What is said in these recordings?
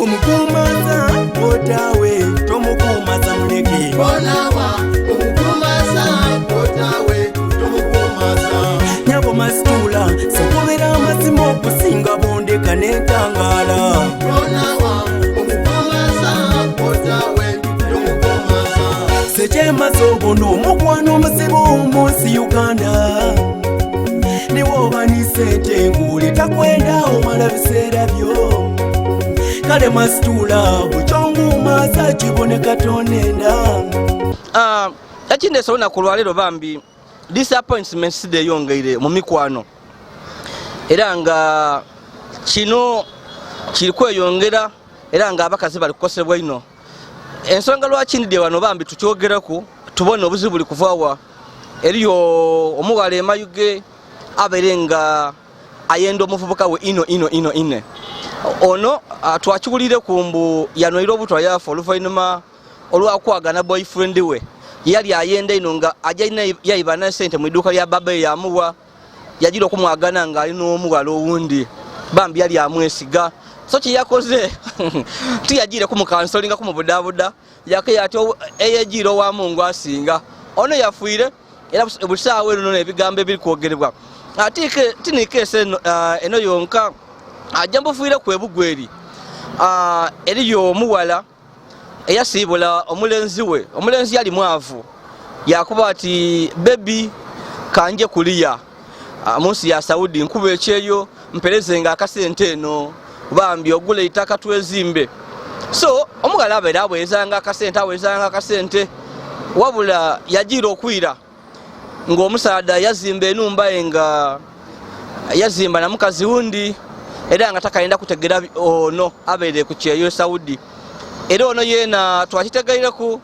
Omukumaza otawe tomukumaza muleke. Bonawa omukumaza otawe tomukumaza. Nyabo masitula sokubera amazima okusinga bondeka n'entangala. Bonawa omukumaza otawe tomukumaza. Sekyemaze obono omukwano omuzibu munsi Uganda. Niwoba ni sente nguli takwenda omala biseera byo. Kale masitula bukyongumaza kiboneka tonenda. Ekindi esona ku lwalero bambi disappointments deyongeire mu mikwano. Era nga kino kiri kweyongera era nga abakazi bali kukosebwa ino. Ensonga lwaki ndide wano bambi tukyogerako tubone obuzibu buli kuvaawa. Eriyo omuwala emayuge aberenga ayenda omuvubuka we ino. Ono twakigulire kumbu yanoira obutwa yafa oluvannyuma olwakwagana boyfriend we yali ayenda ino nga ajja yayibana sente mu idduuka lya baba yamuwa yagira okumwagana nga ali n'omuwala owundi bambi yali amwesiga so kiyakoze tuyagire kumukansolinga kumubudabuda yake ati eyejira wa Mungu asinga ono yafuire era busaawe eno ebigambo ebiri kwogerebwa atike tinikese eno yonka ajambo fuire kwebugweri eriyo omuwala eyasibula omulenzi we omulenzi yali mwavu yakuba ati baby kanje kuliya munsi ya Saudi nkuba ekyeyo mperezenga akasente eno bambi ogule itaka twezimbe so omuwala abera abwezanga akasente wabula yajira okwira ng'omusaada yazimba enumba enga yazimba na mukazi wundi era nga takayenda kutegera ono abere ku kyeyo Saudi era ono yena twakitegeireko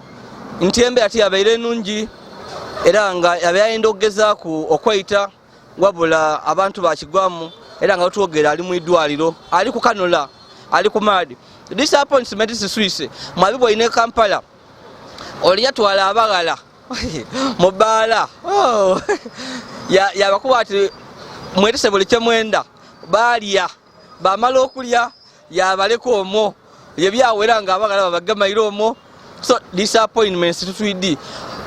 ntembe ati abeire nungi era nga yabayenda ogeza ku okwaita wabula abantu bakigwamu era nga twogera ali mu idwaliro ali ku kanola ali ku madi disappointment is Swiss mwabibo ine Kampala oli yatwala abagala mubala ya bakuba ati mwetese buli kyemwenda balya bamala okulya yabaleko omwo yebyawera nga abagala babagamaira omwo so disappointments tutwidi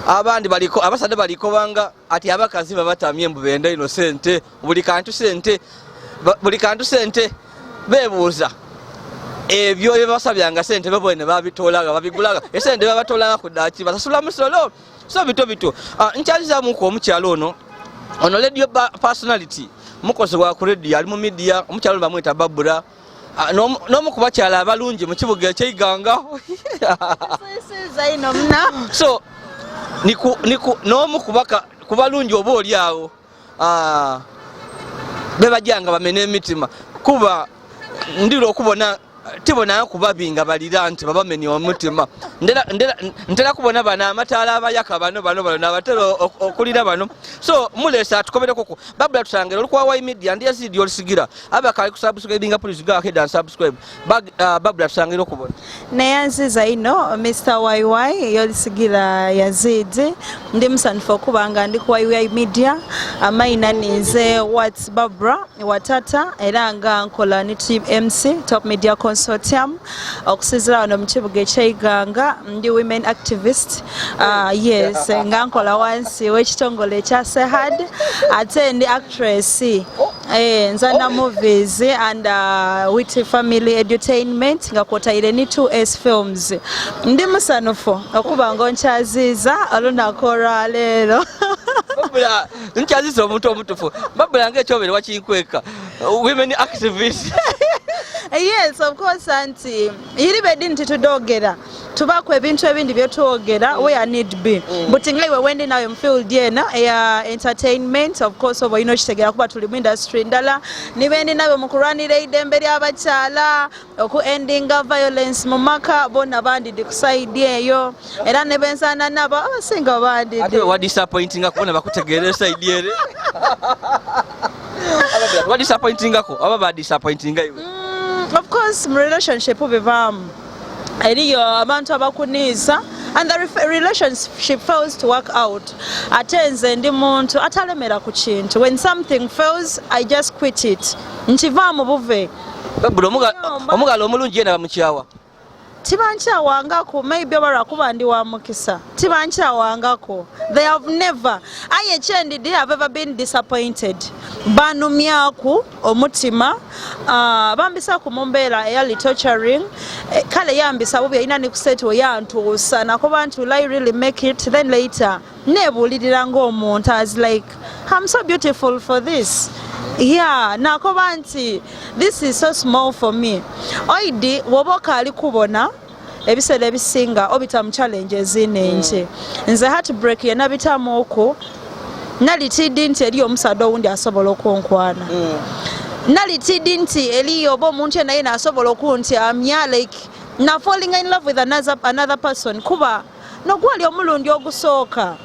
abandi baliko abasade baliko banga ati abakazi babatamye mbubenda innocent buli kantu sente bebuuza ebyo byebasabyanga sente babone babitolaga babigulaga esente babatolanga kudaki basasula musolo so bito nkyaliza muko omukyalo ono radio personality mukozi wa ku radio ali mu media omukyalo bamwita Babura no mukubakyala abalungi mu kibuga eky'Iganga so niku no mukubaka kubalungi obo oli awo bebajanga bamene emitima kuba ndiro okubona tibona kubabinga balira nti babameni omutima ndera kubona bana amataala abayaka bano nabatero okulira bano so mulesa tukobereko ko Babula tutangera olukwa media ndi Yazid Yolisigira abakali ku subscribing please go ahead and subscribe Babula tutangera okubona neyanziza ino Mr. YY Yolisigira Yazid ndi musanfo kubanga ndi ku YY media amaina nize what's Babura watata era nga nkola ni team MC top media consortium okusizira wano mu kibuga eky'Iganga ndi women activist yes ngankola wansi w'ekitongole ekya Sehad ate ndi actress nzana movies and with family entertainment nga kwotaire ni 2S films ndi musanufo okuba ngo nkyaziza olunakora leero Babula nkyaziza omuntu omutufu Babula ng'ekyobere wakinkweka women activist yes of course auntie yiribedi nti tudogera tubako ebintu ebindi byetwogera where need be but ngaiwe wendi nawe mfield yena ya entertainment of course obo ino kitegera kuba tuli mu industry ndala nibendi nawe mukuranira idembe ly'abakyala oku ending violence mu maka bona bandi di kuside eyo era ne bensana nabo abasinga bandi ate wa disappointing akubona bakutegera side ere wa disappointing ako aba ba disappointing iwe of course my relationship ubivamo eriyo abantu abakuniza and the relationship fails to work out atenze ndi muntu atalemera ku kintu when something fails I just quit it nchivamo buve Babula omugalo omulungi yena bamukyawa. Tibankyawangako, maybe barakuba ndi wa mukisa. Tibankyawangako. They have never. Aye chendi they have ever been disappointed. Banumyaku omutima bambisa ku mumbera early torturing kale yambisa bubi ina ni kuseto yantuusa nako bantu will I really make it, then later nebulirira ng'omuntu as like I'm so beautiful for this. Yeah, nako banti this is so small for me. Oidi woboka ali kubona ebisere bisinga obita mu challenges inenje. Nze heartbreak yena bitamu oko nalitidi nti eri omusado wundi asobola okunkwana. Nalitidi nti eri obo omuntu naye nasobola okunti amya like na falling in love with another person kuba nogwali omulundi ogusooka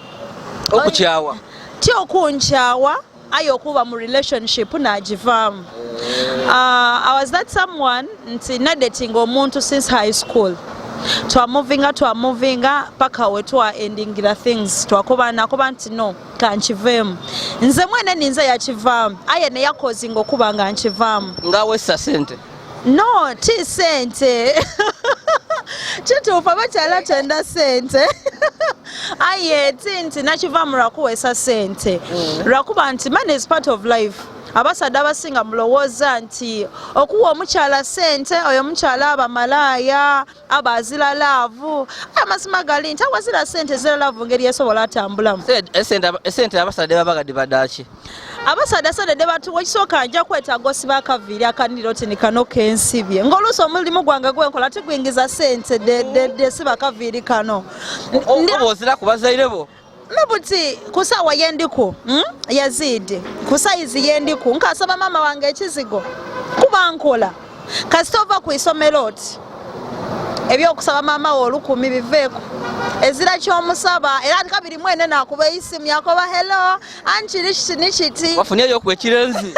okukyawa ti okunkyawa ayo okuba mu relationship nagivamu. I was that someone nti nadating omuntu since high school. Twamovinga paka we endingira things twakobana nti no kanchivemu nze mwene ninze yakivamu aye ne yakozinga okuba nga nkivamu ngawe sente no ti sente kituufu abakyala tenda sente aye tinti nakivamu lwakuweesa sente lwakuba nti money is part of life. Abasadde abasinga mulowooza nti okuwa omukyala sente oyo omukyala aba malaya aba azira laavu amazima gali nti awazira sente zira laavu ngeri esobola atambulamu. Esente abasadde babagadde badaki abasadde asadde batuwa ekisooka nja kwetaaga osiba akaviiri akaniriro ti nikano kensibye ng'oluusi omulimu gwange gwenkola tigwingiza sente de siba akaviiri kano oba ozira ku bazaire bo Mebuti kusawa yendiku Yazid kusaizi yendiku nkasaba mama wange ekizigo kuba nkola kasitova ku isomero oti ebyo okusaba mama wo 10 biveeko ezira ky'omusaba era kabiri mwene nakuba isimu yakoba hello anchiri nishiti wafunye yo kwekirenzi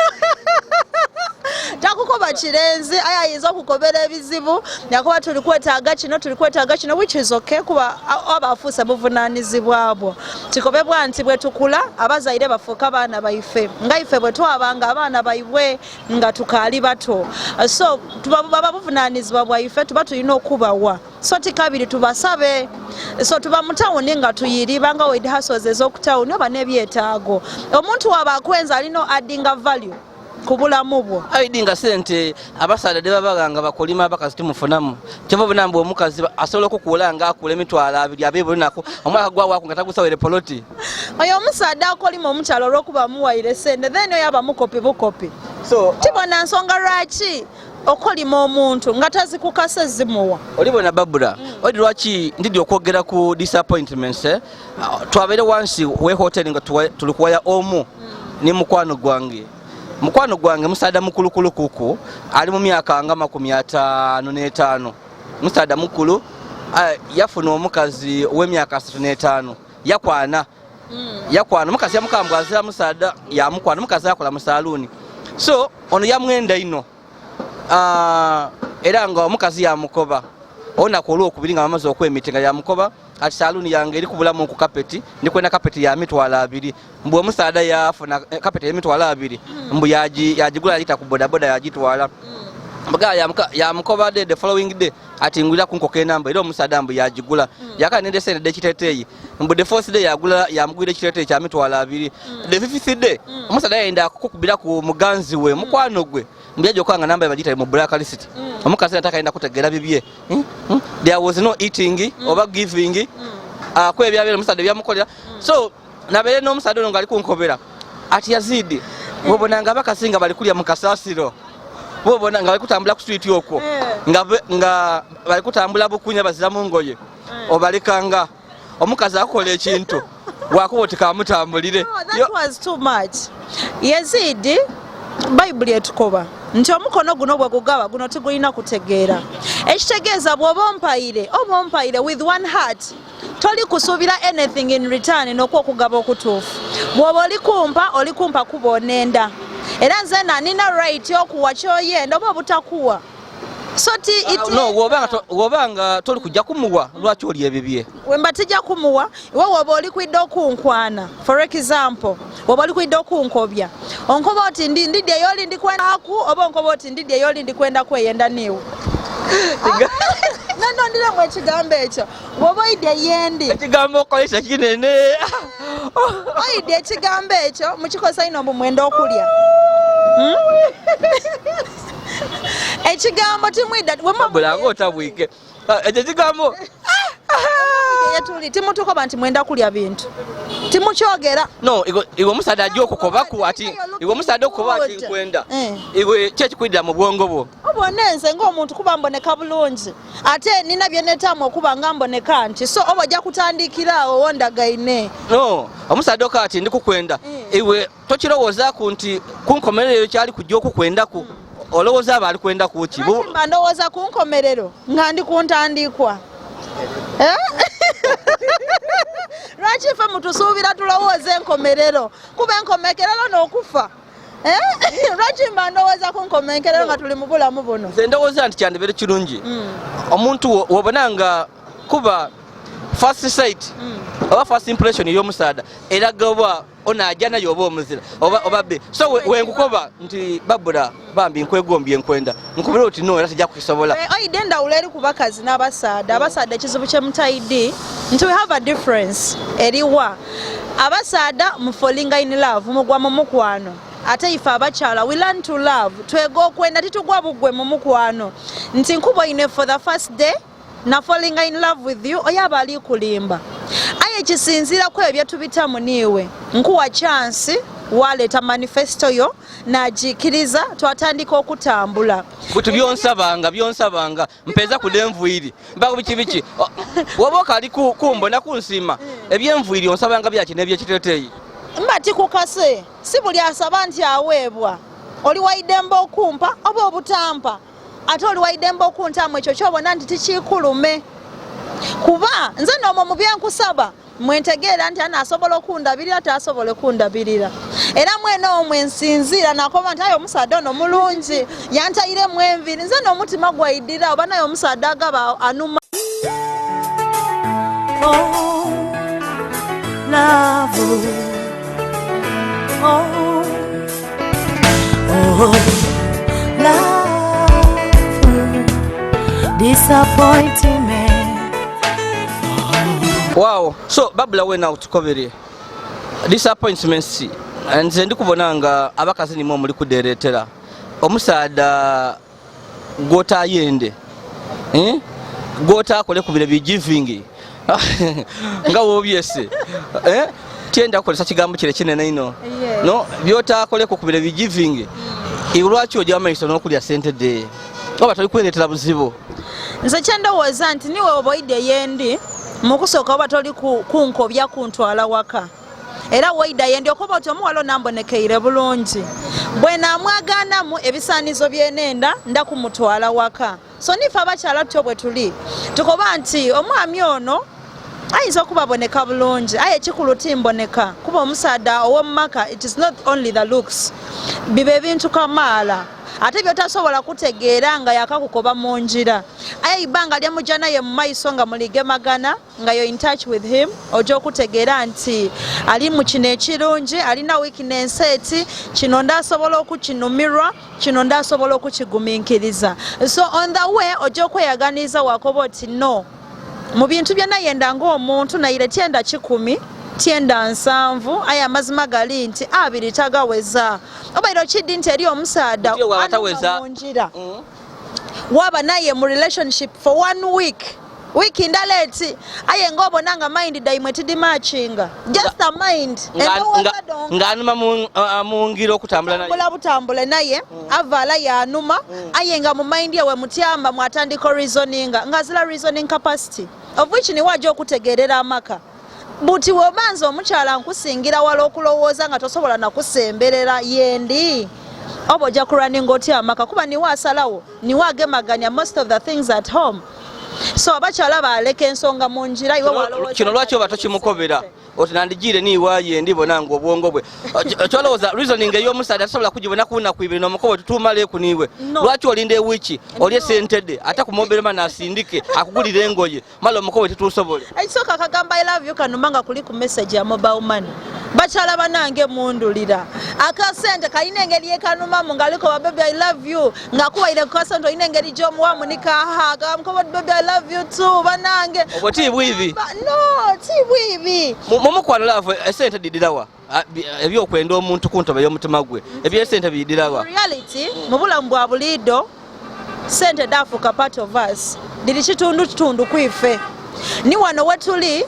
takukoba kirenzi ayayinza okukobera ebizibu yakuba tulikwetaaga kino which is okay kuba abafuusa buvunaanyizibwabwo tikobebwa nti bwe tukula abazaire bafuuka abaana baife nga ife bwe twabanga abaana baibwe nga tukaali bato so baba buvunaanyizibwa bwaife tuba tulina okubawa so tikabiri tubasabe so tuba mu tawuni nga tuyiriba nga weid hustles ez'okutawuni oba n'ebyetaago omuntu waba akwenza alina addinga value kubulamu bwo aidinga sente abasadde babaganga bakolima abakazi tumufunamu kyova bunambu omukazi asobola okukuula nga akula emitwalo 2 abebo nako omwaka gwa wako nga tagusawere poloti oyo omusadde akolima omukyalo olw'okuba muwaire sente then oyo aba mukopi bukopi so tibona nsonga lwaki okolima omuntu nga tazikukasa zimuwa olibona babula odi lwaki ndidi okwogera ku disappointments twabere wansi we hotel nga tulikuwaya omu ni mukwano gwange musaada mukulu kuku ali mu myaka nga 55 musaada mukulu yafuna omukazi w'emyaka 35 yakwana mukazi yamukambwazira musaada yamukwana mukazi akola mu saluni so ono yamwenda ino era nga omukazi yamukoba olunaku olwokubiri nga bamaze okwemitinga yamukoba ati saluni yange eri kubulamu ku kapeti ndikwenda kapeti ya mitwalo 2 mbu omusaada yafuna kapeti ya mitwalo 2 mbu yagigula yita ku bodaboda yagitwala mbaga yamukoba the following day ati ngulira kunkoke namba era omusaada mbu yagigula yakana nende sente de kiteteyi mbu the first day yamugwira kiteteyi kya mitwalo 2 the 5th day omusaada yenda kukubira ku muganzi we mukwano gwe mbiaje kwanga namba yabajita mu blacklist omukazi nataka enda kutegera bibye there was no eating oba giving kwe byabere omusaade byamukolera so nabere no omusaade ngo ali kunkobera ati Yazid wobonanga bakasinga bali kulya mu kasasiro wobonanga bali kutambula ku street yoko nga bali kutambula bukunya bazira mu ngoye obalikanga omukazi akola ekintu wakubotika mutambulire that was too much Yazid Bible etukoba nti omukono guno bwe gugaba guno tigulina kutegeera ekitegeeza bw'oba ompaire with one heart toli kusuubira anything in return n'okwo okugaba okutuufu bw'oba olikumpa kuba onenda era nze nina right okuwa kyoyenda oba obutakuwa So no wobanga toli kujja kumuwa lwaki oli ebibye wemba tijja kumuwa iwe woba oli kwidde okunkwana for example woba oli kwidde okunkobya onkoba oti ndidde yoli ndi kwenda ku oba onkoba oti ndidde yoli ndi kwenda kweyenda niwe nando ndire mwe kigambo ekyo woba oyidde yendi ekigambo okolesa kinene oyidde ekigambo ekyo mukikosa ino mbu mwenda okulya ekigambo timwidda wemabulaga otabwike ekyo kigambo yetuli timutukoba nti mwenda kulya bintu timukyogera no iwe omusaadde ajja okukobaku ati iwe omusaadde okukoba ati nkwenda iwe kyekikwidira mu bwongo bwo obona nze ng'omuntu kuba mboneka bulungi ate nina byenetamu okuba nga mboneka nti so oba ojja kutandikira awo wondagaine no omusaadde okaa ati ndikukwenda iwe tokirowoozaku nti kunkomerero kyali kujja okukwendaku olowooza aba ali kwenda kuki mba ndowooza ku nkomerero nga ndi kuntandikwa lwaki ffe mutusuubira tulowooza enkomerero kuba enkomekerero n'okufa lwaki mba ndowooza ku nkomekerero nga tuli mu bulamu buno nze ndowooza nti kyandibere kirungi omuntu wobona nga kuba first sight oba first impression y'omusaadha eraga oba onajja naye oba omuzira oba be so wenkukoba nti babula bambi nkwegombye nkwenda nkubira oti no era tijja kukisobola oyidde endawulo eri ku bakazi n'abasaadha abasaadha ekizibu kye mutayidde nti we have a difference eriwa abasaadha mu falling in love mugwa mu mukwano ate ife abakyala we learn to love twega okwenda titugwa bugwe mu mukwano nti nkuba ine for the first day na falling in love with you oyaba ali kulimba aye kisinzira ku ebyo tubitamu niwe nkuwa chance waleta manifesto yo najikiriza twatandika okutambula butu byonsabanga mpeza kudenvuiri mbago biki woboka ali kumbona kunsima ebyenvuiri onsabanga byaki nebyekiteteyi mbati kukase si buli asaba nti aweebwa oli waidemba okumpa oba obutampa ate oli waidemba okuntamu ekyo kyobona nti tikikulume kuba nze n'omwo mu byenkusaba mwentegeera nti anaasobola okundabirira taasobole kundabirira era mwena omwe nsinziira nakoba nti ayo omusaadde ono mulungi yantayiremu enviiri nze n'omutima gwayiddira oba naye omusaadde agaba anuma disappointment. Wow, so babula wena utukoberye disappointments nze ndikubona nga abakazi nimwe muri kuderetera omusaada gota yende gota akole kubire bi giving nga wobyese tienda kolesa kigambo kire kinene ino no byota akole kubire bi giving iulwachi ojja amaiso nokulya sente de oba tali kweretera buzibu nze kyendowooza nti niwe oboyidde yendi mukusooka oba toli kunkobya kuntwala waka era woyidda yendi okuba oti omuwala onambonekeire bulungi bwe naamwaganamu ebisaanizo byenenda nda kumutwala waka so nife abakyala tutyo bwe tuli tukoba nti omwami ono ayinza okubaboneka bulungi aye ekikulu timboneka kuba omusaadda ow'omumaka it is not only the looks biba ebintu kamaala ate byotasobola kutegeera nga yakakukoba mu njira aye ibanga lyamujja naye mu maiso nga muligemagana nga yo in touch with him ojja okutegeera nti ali mu kino ekirungi alina weakness eti kino ndasobola okukinumirwa kino ndasobola okukigumiikiriza so on the way ojja okweyaganiza wakoba oti no mu bintu byonna yenda ng'omuntu nayire tyenda 10 tyenda 7 aye amazima gali nti 2 tagaweza obairo kiddi nti eri omusaadda munjira waba naye mu relationship for 1 week indala eti aye ng'obona nga mind daimwe tidimachinga just a mind ng'anuma mu ngiro okutambula naye butambule naye avala yanuma aye nga mu mind yewe mutyamba mwatandika reasoning nga zila reasoning capacity of which ni wajja okutegeerera amaka buti wobanza omukyala nkusingira wala okulowooza nga tosobola nakusemberera yendi oba ojja kurunning otya amaka kuba niwe asalawo niwe agemaganya most of the things at home so abakyala baleka ensonga mu njira iwe kino lwaki oba tokimukobera otinandigire niwaye ndibona ngo obwongo bwe kyolowooza reasoning ey'omusaadde atasobola kugibona kunaku ibiri n'omukobo tutumale kuniwe lwaki olinde wiki olye sentede ate ku mobile man asindike akugulire engoye mala omukobo tetusobole ekisooka akagamba I love you kanuma nga kuli ku message ya mobile money bakyala banange mundulira akasente kalina engeri yekanumamu ngaaliko ba baby I love you ng'akuwaire ku kasente olina engeri gy'omuwamu nikahaga mukobo baby I love you too banange obwo tiibwivi no tiibwivi mumukwano laavu esente didirawa ebyokwenda omuntu ku ntoba y'omutima gwe ebyesente bidirawa reality mu bulamu bwa buliido sente dafuuka part of us diri kitundu kwife ni wano wetuli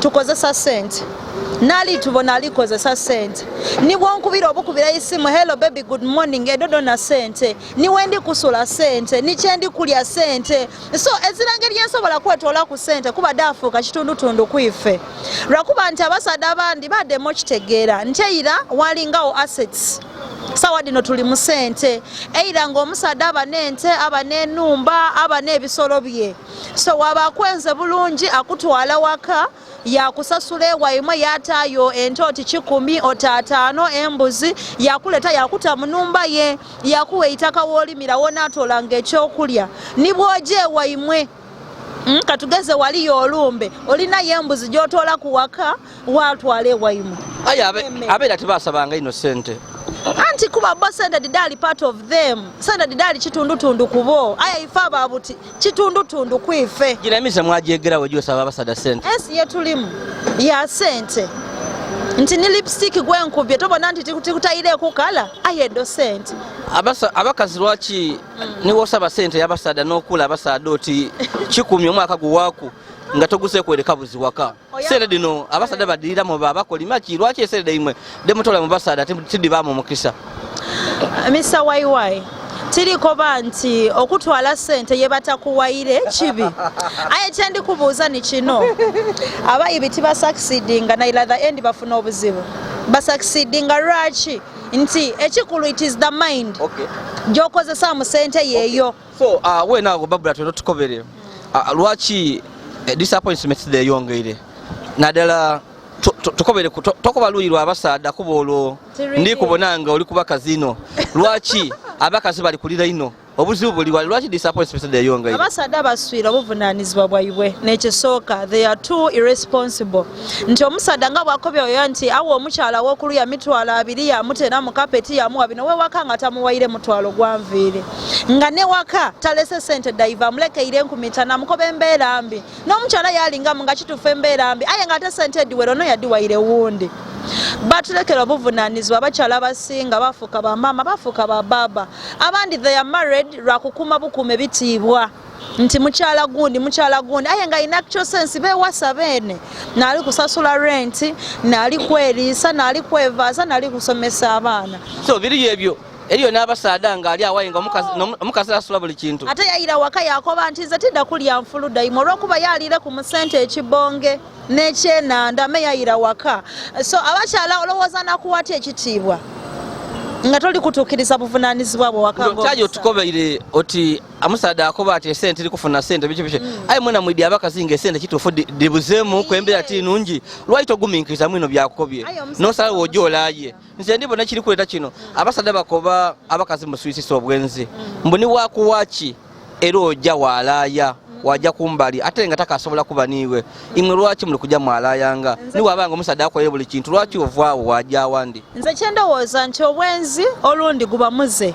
tukozesa sente nali tubona alikozesa sente niwe nkubira obukubira isimu hello baby good morning edodo na sente niwe ndi kusula sente nikyendi kulya sente so ezirangeri yensobola kwetoola ku sente kuba dafuuka kitundu kwife lwakuba nti abasaadde abandi baddemu kitegeera nti eyira walingawo assets sawa dino tuli mu sente eyira ng'omusaadde aba n'ente aba n'ennumba aba n'ebisolo bye so wabakwenze bulungi akutwala waka yakusasula ewaimwe yataayo ente oti 10 otaataano embuzi yakuleta yakuta mu nnumba ye yakuwa eitaka w'olimirawo n'atolanga ekyokulya nibw'oja ewaimwe katugeze waliyo olumbe olinayo embuzi gy'otoola ku waka watwala ewaimwe aye abeera tebasabanga ino sente anti kuba bo sente didali part of them sente didali kitundu kubo aya ife ababuti kitundu kwife giramize mwagyegerawo gyosaba abasada sente ensi yetulimu ya sente nti ni lipstick gwenkubye tobona nti tikutayire kukala ayedo sente abakazi lwaki niwosaba sente y'abasada n'okula abasada oti 10 omwaka guwaaku nga toguse kwereka buzi waka sente dino abasada badiriramu babakolima ki lwaki esente imwe demutola mu basada tidibamu mukisa Mr. YY tiriko banti okutwala sente ye batakuwaire kibi aye kyendi kubuuza ni kino abayibi tibasucceedinga naila the end bafuna obuzibu basucceedinga lwaki nti ekikulu it is the mind gyokozesa mu sente yeeyo so wenaago babula totukobere lwaki disappointment deyongeire naddala tukobere tokobaluyirwa abasaada kuba olwo ndikubonanga oli kuba kazino lwaki abakazi bali kulira ino obuzibu buli wali lwaki disappointment deyongeire abasaada baswira obuvunaanyizibwa bwaibwe nekisooka they are too irresponsible nti omusaada nga bwakobya oyo nti awa omukyala w'okuluya mitwalo 2 yamutera mu kapeti yamuwa bino wewaka nga tamuwaire mutwalo gwa nviiri nga ne waka talese sente daiva amulekeire 15 amukoba embeera mbi n'omukyala yalingamu nga kituufu embeera mbi aye nga ate sente ediwero no yadiwaire wundi batulekera obuvunaanyizibwa abakyala abasinga bafuuka bamama bafuuka bababa abandi they are married lwakukuma bukuuma ebitiibwa nti mukyala gundi aye nga ina actual sense bewasa beene naali kusasula rent naali kweriisa naali kwevaasa naali kusomesa abaana so biri ebyo eriyo n'abasaada nga ali awaye nga omukazi asula buli kintu ate yayira waka yakoba nti nze tidda kulya nfulu dayimu olw'okuba yaliire ku musente ekibonge n'ekyenanda me yayira waka so abakyala olowooza nakuwatya ekitiibwa nga toli kutuukiriza buvunaanyizibwa bwe waka kyaji otukobeire oti amusaada akoba ati esente likufuna sente biki aye mwena mwidi abakazi nga esente kituufu dibuzeemu kwembeera ti nungi lwaki togumiikiriza mwino byakukobye nosala woojolaye nze ndibona kiri kuleeta kino abasaada bakoba abakazi muswisisa obwenzi mbuni wakuwaki era ojja waalaaya wajja kumbali ate nga takasobola kuba niwe imwe lwaki muli kujja mwalayanga niwe abanga omusaada akolere buli kintu lwaki ovaawo wajja awandi nze kyendowooza nti obwenzi olundi guba muze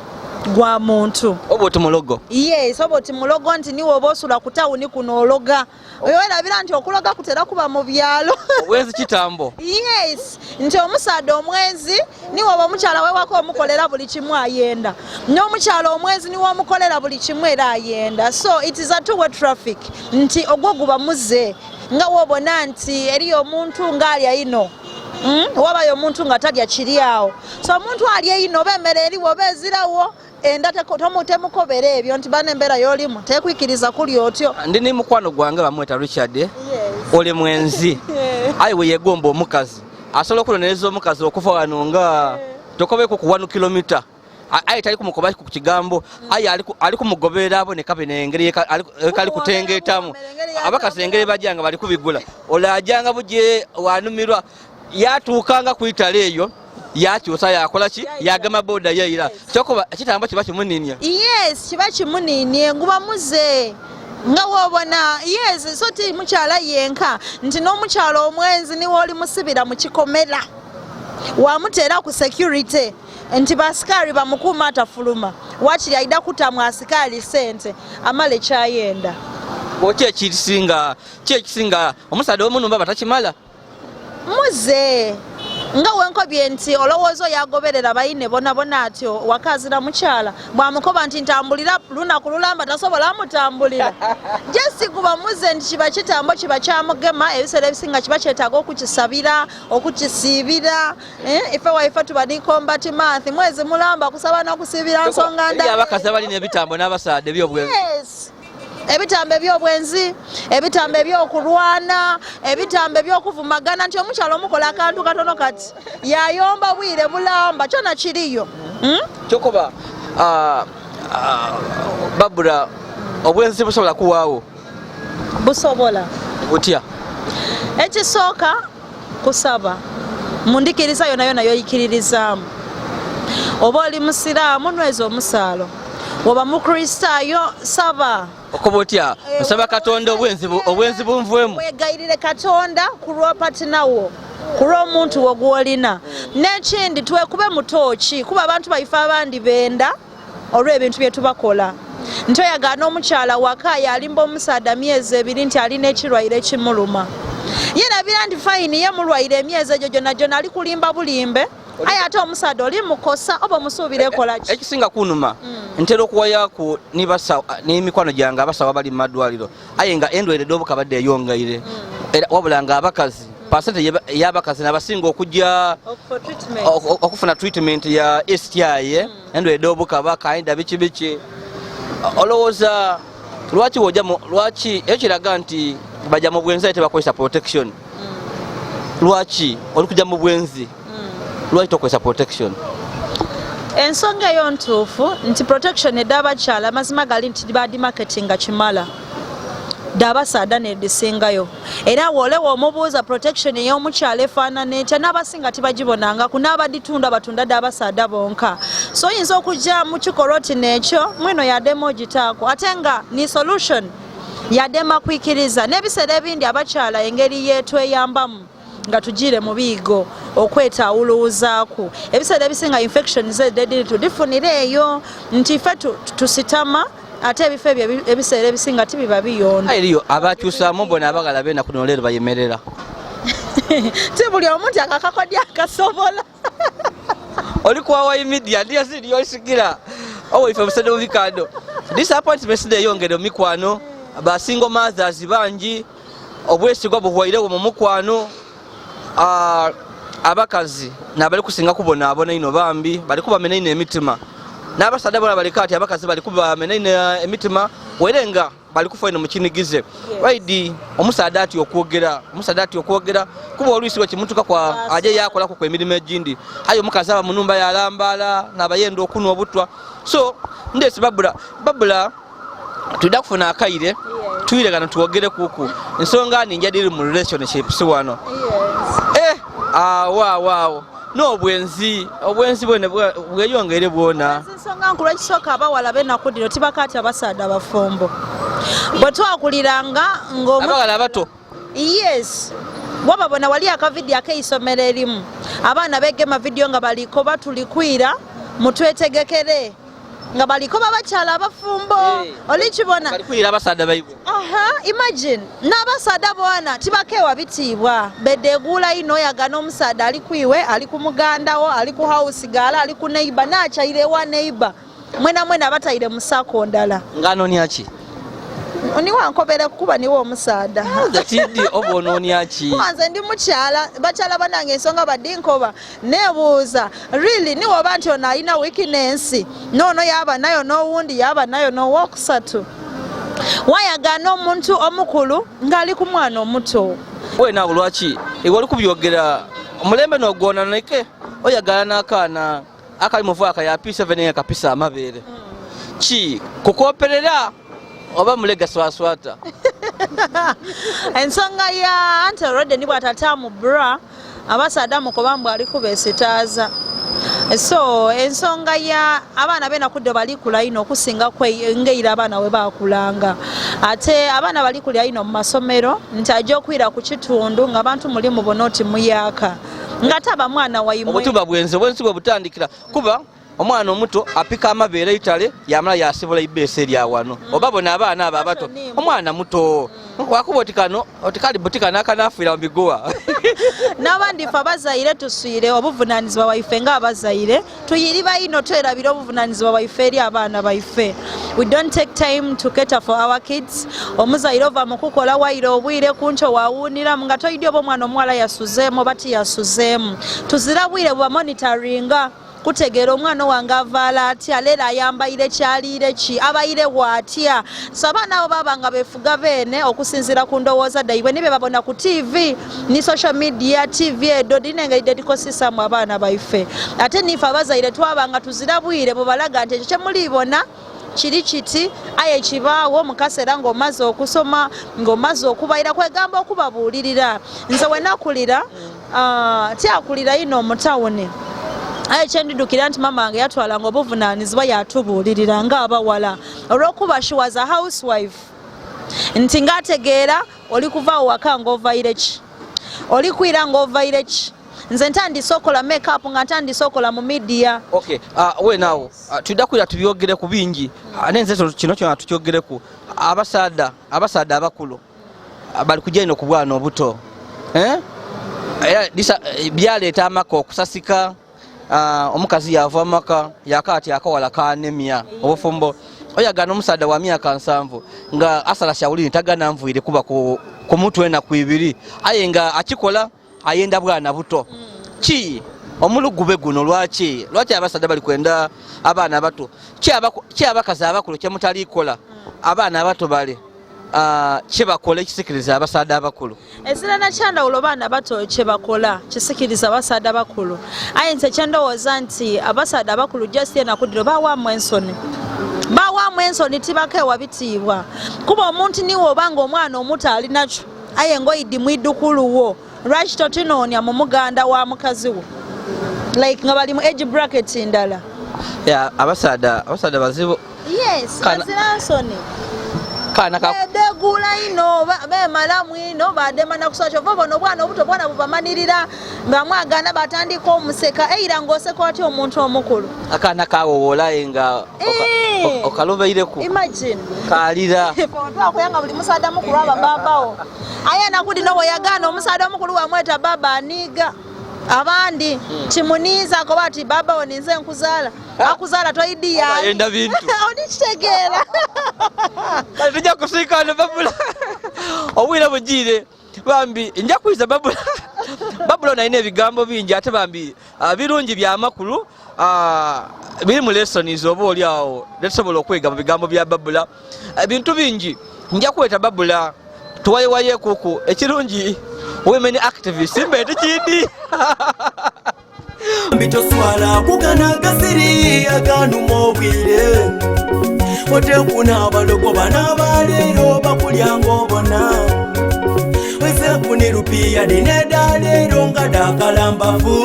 gwa muntu oba oti mulogo yes oba oti mulogo nti niwe oba osula ku tawuni kuno ologa werabira nti okuloga kutera kuba mu byalo obwenzi kitambo yes nti omusaada omwenzi niwe oba omukyala wewako omukolera buli kimu ayenda n'omukyala omwenzi niwe omukolera buli kimu era ayenda so it is a two-way traffic nti ogwo guba muze nga wobona nti eriyo omuntu ng'alya ino wabayo omuntu nga talya kiri awo so omuntu alya ino oba emmere eriwo oba ezirawo enda temukobera ebyo nti bana embeera y'olimu tekwikiriza kuli otyo ndi ni mukwano gwange bamweta Richard oli mwenzi aye we yegomba omukazi asobola okunonereza omukazi okuva wano nga tokobeko ku 1 kilomita aye tali kumukoba ku kigambo aye ali kumugobera aboneka benengeri kali kutengeetamu abakazi engeri bajanga bali kubigula olajanga buje wanumirwa yatuukanga kuyitala eyo yakyusa yakola ki yagama boda yeira kyokoba ekitambo kiba kimuninya yes kiba kimuninie nguba muze nga wobona yes so ti mukyala yenka nti n'omukyala omwenzi niwo oli musibira mu kikomera wamuteera ku security nti basikari bamukuuma atafuluma wakiri aida kutamu asikari sente amale kyayenda oki ekisinga omusaada omunumba batakimala muze nga wenkobye nti olowooza yagoberera bayine bona atyo wakazira mukyala bwamukoba nti ntambulira lunaku lulamba tasobola amutambulira jesi kuba muze nti kiba kitambo kiba kyamugema ebiseera ebisinga kiba kyetaaga okukisabira okukisiibira ife waife tuba ni combat month mwezi mulamba kusaba n'okusiibira nsonga ndala abakazi abalina ebitambo n'abasaada ebyobwenzi ebitambo ebyobwenzi ebitambo ebyokulwana ebitambo ebyokuvumagana nti omukyalo omukola akantu katono kati yayomba bwire bulamba kyona kiriyo kyokoba babula obwenzi busobola kuwaawo busobola butya ekisooka kusaba mundikiriza yona yoyikiririzaamu oba oli musiraamu nweza omusaalo oba mukristaayo saba okoba otya nsaba katonda obwenzi bunvwemu wegayirire katonda ku lwopatinawo ku lw'omuntu wo gw'olina n'ekindi twekube mutooki kuba abantu baife abandi benda olw'ebintu bye tubakola nti oyagana omukyala waka yalimba omusaada myezi 2 nti alina ekirwaire kimuluma yerabira nti fayini ye mulwaire emyezi egyo gyonna ali kulimba bulimbe aye ate omusaada oli mukosa oba omusuubira ekola ki ekisinga kunuma ntera okuwayaku n'emikwano gyange abasawo bali mu madwaliro aye nga endwaire ed'obuka badde eyongaire wabula nga abakazi pasente y'abakazi nabasinga okujja okufuna treatment ya STI endwaire ed'obuka bakayinda biki olowooza lwaki ekiraga nti bajja mu bwenzi aye tebakozesa protection lwaki oli kujja mu bwenzi lwaki tokozesa protection ensonga eyo ntuufu nti protection ed'abakyala amazima gali nti badi marketinga kimala d'abasaada nedisingayo era wolewa omubuuza protection ey'omukyala efaanana etya n'abasinga tibagibonangaku n'abaditunda batunda d'abasaada bonka so oyinza okujja mu kikolwa oti n'ekyo mweno yaddemu ogitaako ate nga ni solution yaddemu akwikiriza n'ebiseera ebindi abakyala engeri yetweyambamu nga tujire mu biigo okwetawuluuzaaku ebiseera ebisinga infections edediri tudifunire eyo nti ffe tusitama ate ebifo ebyo ebiseera ebisinga tibiba biyonda eriyo abakyusaamu bona abagala bena kuno leero bayemerera ti buli omu nti akakakodya akasobola oli kuwawayi media ndi Yazid Yolisigira owaife musede mubikando disappointment eyongere mu mikwano basingo mothers bangi obwesigwa buhwairewo mu mukwano abakazi nabali kusinga kubonaabona ino bambi bali kubamena ino emitima n'abasaada bona bali kati abakazi bali kubamena ino emitima werenga bali kufa ino mukinigize waidi omusaada ati okwogera kuba oluisi we kimutuka kwa aje yakolako ku emirimu egindi ayo omukazi aba mu nnumba yalambala n'abayenda okunwa obutwa so ndesi babula tulida kufuna akaire tuyiregana tuwogere kuku ensonga ninja diri mu relationship si wano waawo n'obwenzi bwene bweyongere bwona ensonga nkulu ekisooka abawala b'ennaku tibakati abasaada bafumbo bwe twakuliranga abawala abato yes wababona wali akavidiyo akeisomero erimu abaana begema vidiyo nga baliko batulikwira mutwetegekere nga baliko babakyala abafumbo olikibona balikwira abasaada baibwe imagine n'abasaada boona tibakeewa bitiibwa beddeeguula ino oyagana omusaada ali kwiwe ali ku mugandawo ali ku house gaala ali ku neighbor naakyayirewa neighbor mwena batayire mu saako ndala ng'anoonyaki niwankobere kuba niwe omusaada zatiddi oba onoonyaki nze ndi mukyala bakyala banange ensonga badinkoba nebuuza really niwoba nti ono alina weakness noono yaba nayo n'owundi yaba nayo n'owokusatu wayagana omuntu omukulu ng'ali ku mwana omuto wenaawe lwaki ewe oli kubyogera omulembe n'ogwona neke oyagala n'akaana akali muvaaka ya P7 naye kapisa amabeere ki kukooperera oba mulega swaswata ensonga ya anti already ni bw'atataamu bra Abasaja mukobambu ali kubeesitaaza so ensonga ya abaana benakudde bali kula ino okusinga kweyongera abaana we bakulanga ate abaana bali kulya ino mu masomero nti ajja okwira ku kitundu ng'abantu muli mu bonoti muyaaka ng'ataba mwana wayimwe obutuba bwenzi bwe butandikira kuba omwana omuto apika amabeere itale yamala yasibula ibeesa erya wano oba bona abaana abo abato omwana muto wakuba otikali butika n'akanaafiira mu bigowa n'abandi ffe abazaire tuswire obuvunaanyizibwa bwaife ng'abazaire tuyiriba ino twerabira obuvunaanyizibwa bwaife eri abaana baife. We don't take time to cater for our kids. Omuzaire ova mu kukola waire obwire kuncho waawuunira nga toyidde oba omwana omuwala yasuzeemu oba tiyasuzeemu tuzira bwire bwa monitoringa kutegeera omwana wange avaala atya leero ayambaire kyaliire ki abayire bw'atya so abaana abo baba nga beefuga beene okusinziira ku ndowooza daibwe ne be babona ku TV ni social media TV edo dinengeri dedikosisamu abaana baife ate nife abazaire twaba nga tuzira bwire bwe balaga nti ekyo kyemulibona kiri kiti aye kibaawo mu kaseera ng'omaze okusoma ng'omaze okubayira kwegamba okubabuulirira nze we nakulira tyakulira ino omutawuni aye kyendidukira nti mama wange yatwalanga obuvunaanyizibwa yatubuulirira ng'abawala olw'okuba she was a housewife nti ng'ategeera oli kuvaawo waka ng'ovaire ki oli kwira ng'ovaire ki nze ntandise okola makeup nga ntandise okola mu media. Okay, we naawo tudda kwira tubyogere ku bingi nenze kino kyona tukyogereku abasaada abakulu bali kujja ino ku bwana obuto byaleeta amaka okusasika omukazi yava amaka yakati akawala kanemya obufumbo oyagana omusaada wa myaka 7 nga asala shawulini tagana nvuire kuba ku mutwe na kwibiri aye nga akikola ayenda bwana buto ki omulugube guno lwaki abasaada bali kwenda abaana abato ki abakazi abakulu kyemutaliikola abaana abato bale kyebakola ekisikiriza abasaada abakulu esira nakyandawulo baana bato kyebakola kisikiriza abasaada abakulu aye nze kyendowooza nti abasaada abakulu just enakudiro bawaamu ensoni tibakeewa bitiibwa kuba omuntu niwe obanga omwana omuto alinakyo aye ngoyidi mwidukuluwo lwaki totinoonya mu muganda wa mukazi wo like nga bali mu age bracket ndala abasaada bazibu yes bazira nsoni edegula ino bemalamu ino bademana kusoca vobono obwana obuto bwana bubamanirira bamwagana batandika omuseka eira ng'oseka atya omuntu omukulu akaana kawowoolaye nga okalubaireko imagine kalira twakuyanga buli musaada mukulu aba babawo aye nakudi nowe yagaana omusaada omukulu wamweta baba aniga abandi kimuniiza ko bati baba oninze nkuzaala akuzaala toyidi yaye enda bintu onikitegeera kale tujja kusiikana babula obwire bugire bambi nja kwiza babula nalina ebigambo bingi ate bambi birungi byamakulu biri mu lessons oba oli awo netusobola okweга mu bigambo bya babula ebintu bingi nja kweta babula tuwayewaye kuku ekirungi women activists mbete kindi mbitoswala kugana gasiri aganuma obwire otekuna abalogo bana balero bakulyanga obona wesekunirupiya dinedalero nga dakalambafu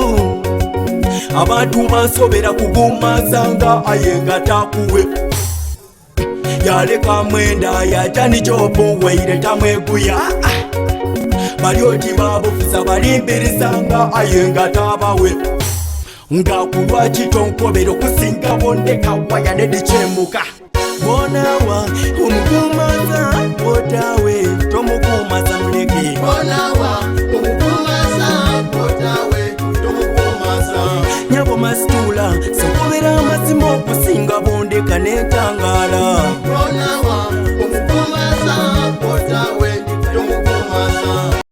abantu basobera kugumazanga aye nga takuwe yaleka mwenda yajani kyopo weire tamweguya bali oti babufuza balimbirisanga aye nga tabawe nga kulwa kitonkobero kusinga bondeka waya nedikyemuka bonawa omukumaza otawe tomukumaza muleke bonawa omukumaza otawe tomukumaza nyabo masitula sokubera amazima okusinga bondeka netangala bonawa